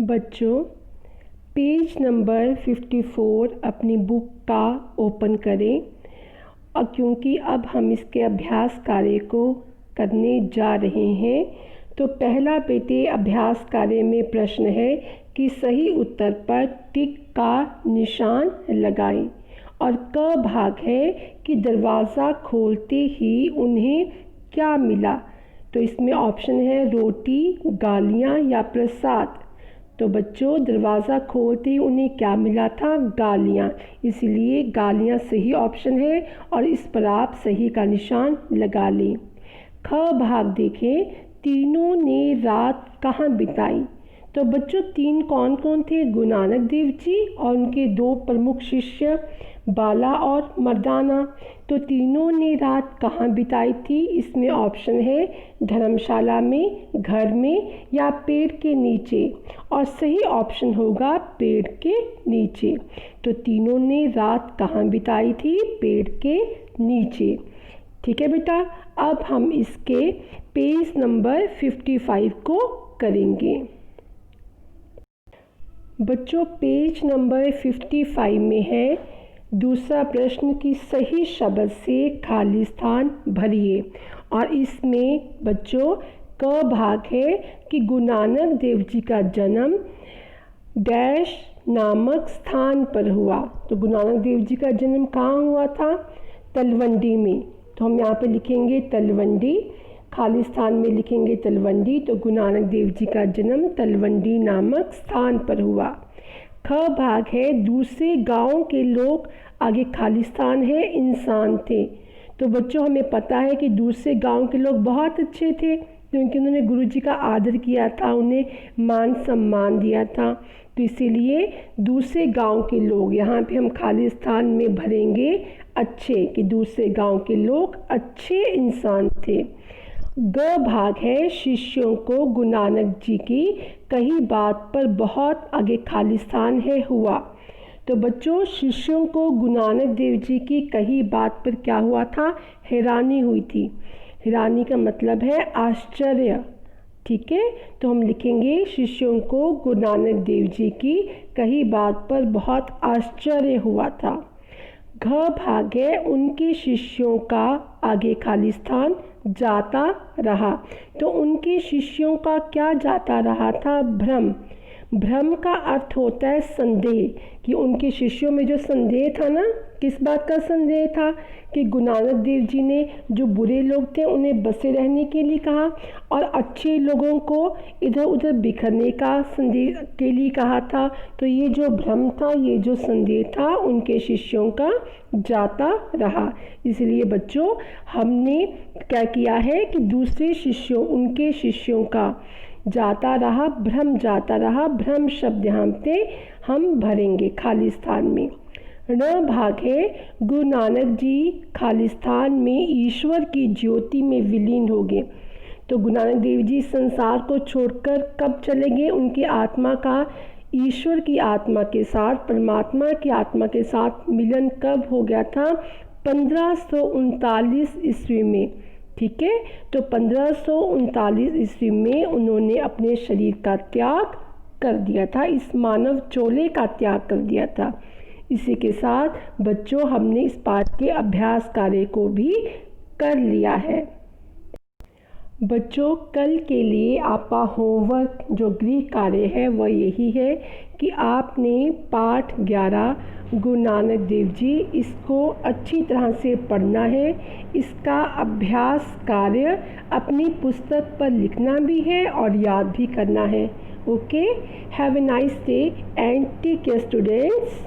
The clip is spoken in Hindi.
बच्चों, पेज नंबर 54 अपनी बुक का ओपन करें और क्योंकि अब हम इसके अभ्यास कार्य को करने जा रहे हैं तो पहला बेटे अभ्यास कार्य में प्रश्न है कि सही उत्तर पर टिक का निशान लगाएं और क भाग है कि दरवाज़ा खोलते ही उन्हें क्या मिला। तो इसमें ऑप्शन है रोटी, गालियाँ या प्रसाद। तो बच्चों, दरवाज़ा खोलते ही उन्हें क्या मिला था? गालियाँ, इसलिए गालियाँ सही ऑप्शन है और इस पर आप सही का निशान लगा लें। ख भाग देखें, तीनों ने रात कहाँ बिताई। तो बच्चों, तीन कौन कौन थे? गुरु नानक देव जी और उनके दो प्रमुख शिष्य बाला और मर्दाना। तो तीनों ने रात कहाँ बिताई थी? इसमें ऑप्शन है धर्मशाला में, घर में या पेड़ के नीचे, और सही ऑप्शन होगा पेड़ के नीचे। तो तीनों ने रात कहाँ बिताई थी? पेड़ के नीचे। ठीक है बेटा, अब हम इसके पेज नंबर 55 को करेंगे। बच्चों, पेज नंबर 55 में है दूसरा प्रश्न कि सही शब्द से खाली स्थान भरिए। और इसमें बच्चों क भाग है कि गुरु नानक देव जी का जन्म डैश नामक स्थान पर हुआ। तो गुरु नानक देव जी का जन्म कहाँ हुआ था? तलवंडी में। तो हम यहाँ पे लिखेंगे तलवंडी, खाली स्थान में लिखेंगे तलवंडी। तो गुरु नानक देव जी का जन्म तलवंडी नामक स्थान पर हुआ। ख भाग है दूसरे गांव के लोग, आगे खाली स्थान है इंसान थे। तो बच्चों, हमें पता है कि दूसरे गांव के लोग बहुत अच्छे थे क्योंकि उन्होंने गुरु जी का आदर किया था, उन्हें मान सम्मान दिया था। तो इसीलिए दूसरे गांव के लोग, यहाँ पे हम खाली स्थान में भरेंगे अच्छे, कि दूसरे गांव के लोग अच्छे इंसान थे। ग भाग है शिष्यों को गुरु नानक जी की कही बात पर बहुत, आगे खाली स्थान है हुआ। तो बच्चों, शिष्यों को गुरु नानक देव जी की कही बात पर क्या हुआ था? हैरानी हुई थी। हैरानी का मतलब है आश्चर्य। ठीक है, तो हम लिखेंगे शिष्यों को गुरु नानक देव जी की कही बात पर बहुत आश्चर्य हुआ था। घ भाग है उनके शिष्यों का, आगे खाली स्थान जाता रहा। तो उनके शिष्यों का क्या जाता रहा था? भ्रम। भ्रम का अर्थ होता है संदेह, कि उनके शिष्यों में जो संदेह था ना, किस बात का संदेह था? कि गुरु नानक देव जी ने जो बुरे लोग थे उन्हें बसे रहने के लिए कहा और अच्छे लोगों को इधर उधर बिखरने का संदेह के लिए कहा था। तो ये जो भ्रम था, ये जो संदेह था, उनके शिष्यों का जाता रहा। इसलिए बच्चों, हमने क्या किया है कि दूसरे शिष्यों, उनके शिष्यों का जाता रहा, भ्रम जाता रहा। भ्रम शब्द यहाँ पे हम भरेंगे खाली स्थान में। ण भाग है गुरु नानक जी खाली स्थान में ईश्वर की ज्योति में विलीन हो गए। तो गुरु नानक देव जी संसार को छोड़कर कब चले गए? उनकी आत्मा का ईश्वर की आत्मा के साथ, परमात्मा की आत्मा के साथ मिलन कब हो गया था? 1539 ईस्वी में। ठीक है, तो 1539 ईस्वी में उन्होंने अपने शरीर का त्याग कर दिया था, इस मानव चोले का त्याग कर दिया था। इसी के साथ बच्चों, हमने इस पाठ के अभ्यास कार्य को भी कर लिया है। बच्चों, कल के लिए आपका होमवर्क जो गृह कार्य है वह यही है कि आपने पाठ 11 गुरु नानक देव जी, इसको अच्छी तरह से पढ़ना है। इसका अभ्यास कार्य अपनी पुस्तक पर लिखना भी है और याद भी करना है। Okay, have a nice day and take care students.